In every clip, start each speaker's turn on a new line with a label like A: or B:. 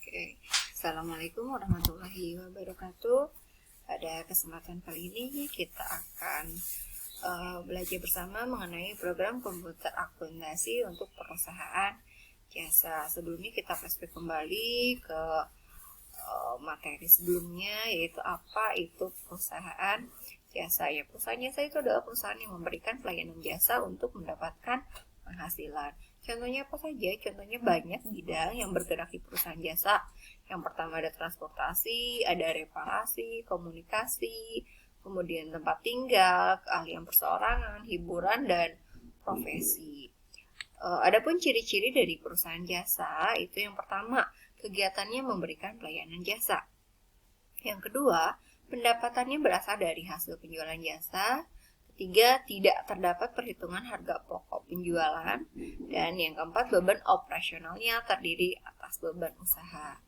A: Oke. Assalamualaikum warahmatullahi wabarakatuh. Pada kesempatan kali ini kita akan belajar bersama mengenai program komputer akuntansi untuk perusahaan jasa. Sebelumnya kita flashback kembali ke materi sebelumnya, yaitu apa itu perusahaan jasa. Ya, perusahaan jasa itu adalah perusahaan yang memberikan pelayanan jasa untuk mendapatkan penghasilan. Contohnya apa saja? Contohnya banyak bidang yang bergerak di perusahaan jasa. Yang pertama ada transportasi, ada reparasi, komunikasi, kemudian tempat tinggal, keahlian perseorangan, hiburan, dan profesi. Adapun ciri-ciri dari perusahaan jasa itu yang pertama, kegiatannya memberikan pelayanan jasa. Yang kedua, pendapatannya berasal dari hasil penjualan jasa. Ketiga, tidak terdapat perhitungan harga pokok penjualan. Dan yang keempat, beban operasionalnya terdiri atas beban usaha.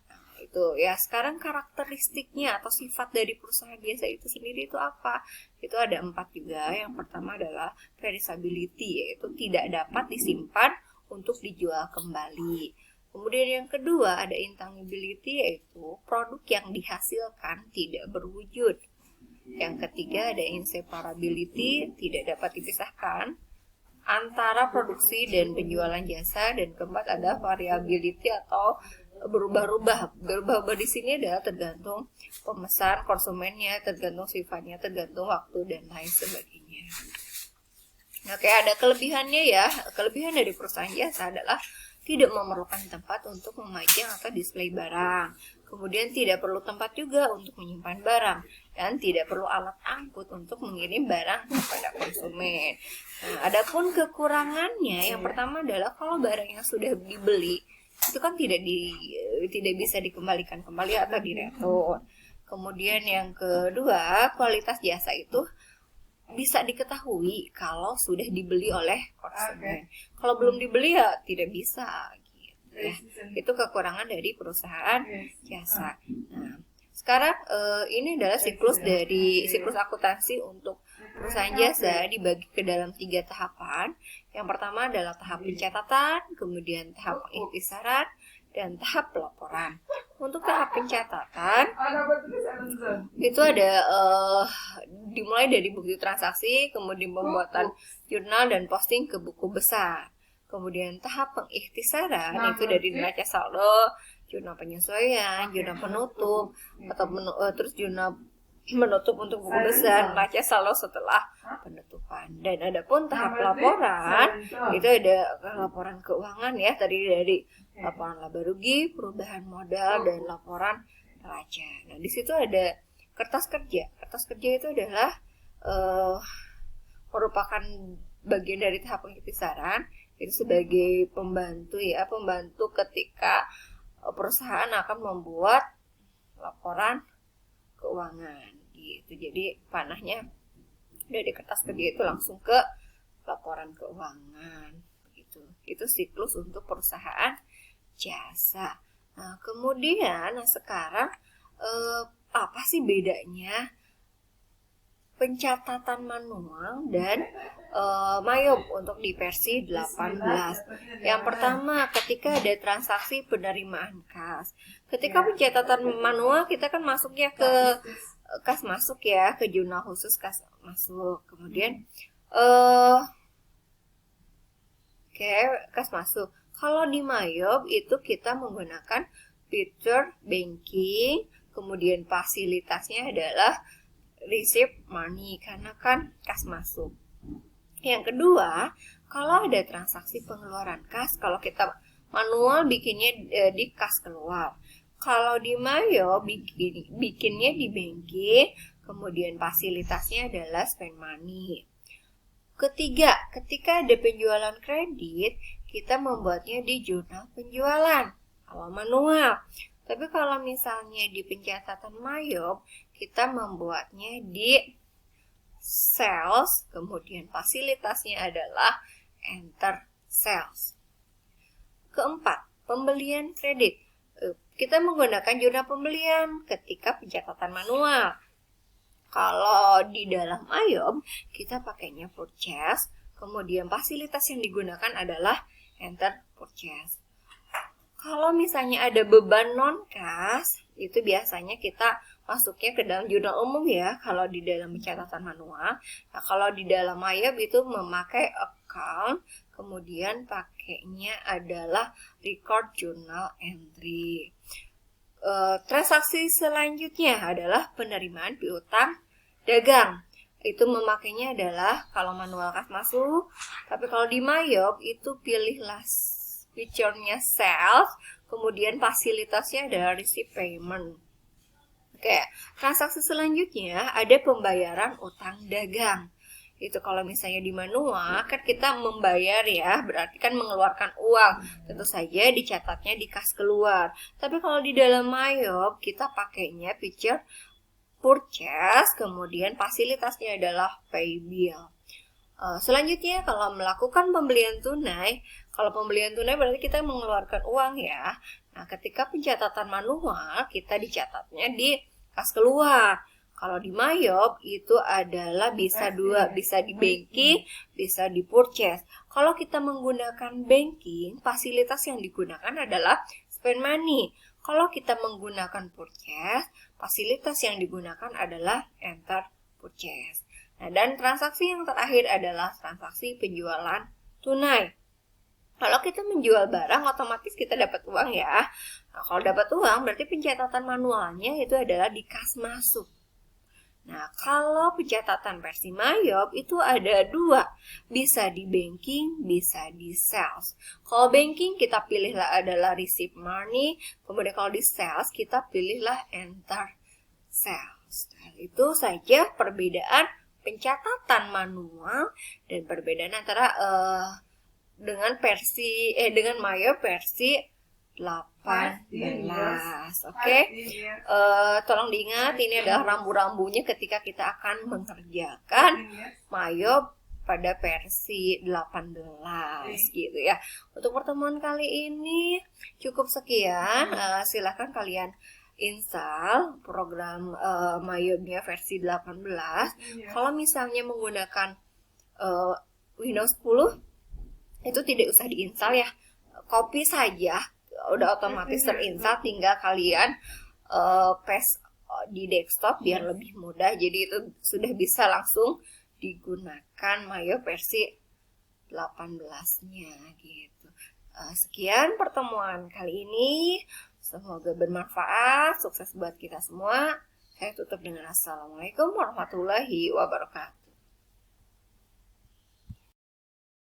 A: Nah, itu ya. Sekarang karakteristiknya atau sifat dari perusahaan jasa itu sendiri itu apa? Itu ada 4 juga. Yang pertama adalah perishability, yaitu tidak dapat disimpan untuk dijual kembali. Kemudian yang kedua ada intangibility, yaitu produk yang dihasilkan tidak berwujud. Yang ketiga ada inseparability, tidak dapat dipisahkan antara produksi dan penjualan jasa. Dan keempat ada variability atau berubah-ubah. Berubah-ubah di sini adalah tergantung pemesan, konsumennya, tergantung sifatnya, tergantung waktu dan lain sebagainya. Oke, ada kelebihannya ya. Kelebihan dari perusahaan jasa adalah tidak memerlukan tempat untuk memajang atau display barang. Kemudian tidak perlu tempat juga untuk menyimpan barang. Dan tidak perlu alat angkut untuk mengirim barang kepada konsumen. Nah, adapun kekurangannya, yang pertama adalah kalau barang yang sudah dibeli itu kan tidak bisa dikembalikan kembali atau diretur. Kemudian yang kedua, kualitas jasa itu bisa diketahui kalau sudah dibeli oleh konsumen. Kalau belum dibeli ya tidak bisa gitu ya. Itu kekurangan dari perusahaan jasa. Nah, sekarang ini adalah siklus akuntansi untuk perusahaan jasa dibagi ke dalam 3 tahapan. Yang pertama adalah tahap pencatatan, kemudian tahap pengikhtisaran, dan tahap pelaporan. Untuk tahap pencatatan itu ada dimulai dari bukti transaksi, kemudian pembuatan jurnal dan posting ke buku besar. Kemudian tahap pengikhtisaran itu dari neraca saldo, jurnal penyesuaian, jurnal penutup, atau terus jurnal menutup untuk buku besar, neraca saldo setelah penutupan. Dan adapun tahap laporan itu ada laporan keuangan ya, tadi dari laporan laba rugi, perubahan modal, dan laporan neraca. Nah, di situ ada kertas kerja. Kertas kerja itu adalah merupakan bagian dari tahap pengikhtisaran. Itu sebagai pembantu ya, pembantu ketika perusahaan akan membuat laporan keuangan gitu. Jadi panahnya dari kertas kerja itu langsung ke laporan keuangan gitu. Itu siklus untuk perusahaan jasa. Nah, kemudian sekarang apa sih bedanya pencatatan manual dan mayop untuk di versi 18. Yang pertama, ketika ada transaksi penerimaan kas. Ketika pencatatan manual kita kan masuknya ke kas masuk ya, ke jurnal khusus kas masuk. Kemudian kas masuk. Kalau di mayop itu kita menggunakan fitur banking, kemudian fasilitasnya adalah receive money karena kan kas masuk. Yang kedua, kalau ada transaksi pengeluaran kas, kalau kita manual bikinnya di kas keluar. Kalau di Mayo bikinnya di banking, kemudian fasilitasnya adalah spend money. Ketiga, ketika ada penjualan kredit, kita membuatnya di jurnal penjualan kalau manual. Tapi kalau misalnya di pencatatan Mayo, kita membuatnya di sales, kemudian fasilitasnya adalah enter sales. Keempat, pembelian kredit. Kita menggunakan jurnal pembelian ketika pencatatan manual. Kalau di dalam Ayob, kita pakainya purchase, kemudian fasilitas yang digunakan adalah enter purchase. Kalau misalnya ada beban non-kas, itu biasanya kita masuknya ke dalam jurnal umum ya, kalau di dalam pencatatan manual. Nah, kalau di dalam MyYob itu memakai account, kemudian pakainya adalah record journal entry. Transaksi selanjutnya adalah penerimaan piutang dagang. Itu memakainya adalah kalau manual kas masuk, tapi kalau di MyYob itu pilihlah feature-nya sales, kemudian fasilitasnya adalah receipt payment. Oke, transaksi selanjutnya ada pembayaran utang dagang. Itu kalau misalnya di manual kan kita membayar ya, berarti kan mengeluarkan uang. Tentu saja dicatatnya di kas keluar. Tapi kalau di dalam MyYob kita pakainya feature purchase, kemudian fasilitasnya adalah pay bill. Selanjutnya kalau melakukan pembelian tunai, kalau pembelian tunai berarti kita mengeluarkan uang ya. Nah, ketika pencatatan manual kita dicatatnya di kas keluar. Kalau di MyYob itu adalah bisa dua, bisa di banking, bisa di purchase. Kalau kita menggunakan banking, fasilitas yang digunakan adalah spend money. Kalau kita menggunakan purchase, fasilitas yang digunakan adalah enter purchase. Nah, dan transaksi yang terakhir adalah transaksi penjualan tunai. Kalau kita menjual barang, otomatis kita dapat uang ya. Nah, kalau dapat uang, berarti pencatatan manualnya itu adalah di kas masuk. Nah, kalau pencatatan versi MyYob itu ada dua. Bisa di banking, bisa di sales. Kalau banking kita pilihlah adalah receive money. Kemudian kalau di sales kita pilihlah enter sales. Nah, itu saja perbedaan pencatatan manual dan perbedaan antara dengan MyYob versi 18. Oke. Tolong diingat ini adalah rambu-rambunya ketika kita akan mengerjakan MyYob pada versi 18 gitu ya. Untuk pertemuan kali ini cukup sekian. Silakan kalian install program MyYob-nya versi 18. Kalau misalnya menggunakan Windows 10 itu tidak usah diinstal ya, copy saja, udah otomatis terinstall, tinggal kalian paste di desktop biar lebih mudah. Jadi itu sudah bisa langsung digunakan MyYob versi 18-nya gitu. Sekian pertemuan kali ini. Semoga bermanfaat, sukses buat kita semua. Saya tutup dengan Assalamualaikum warahmatullahi wabarakatuh.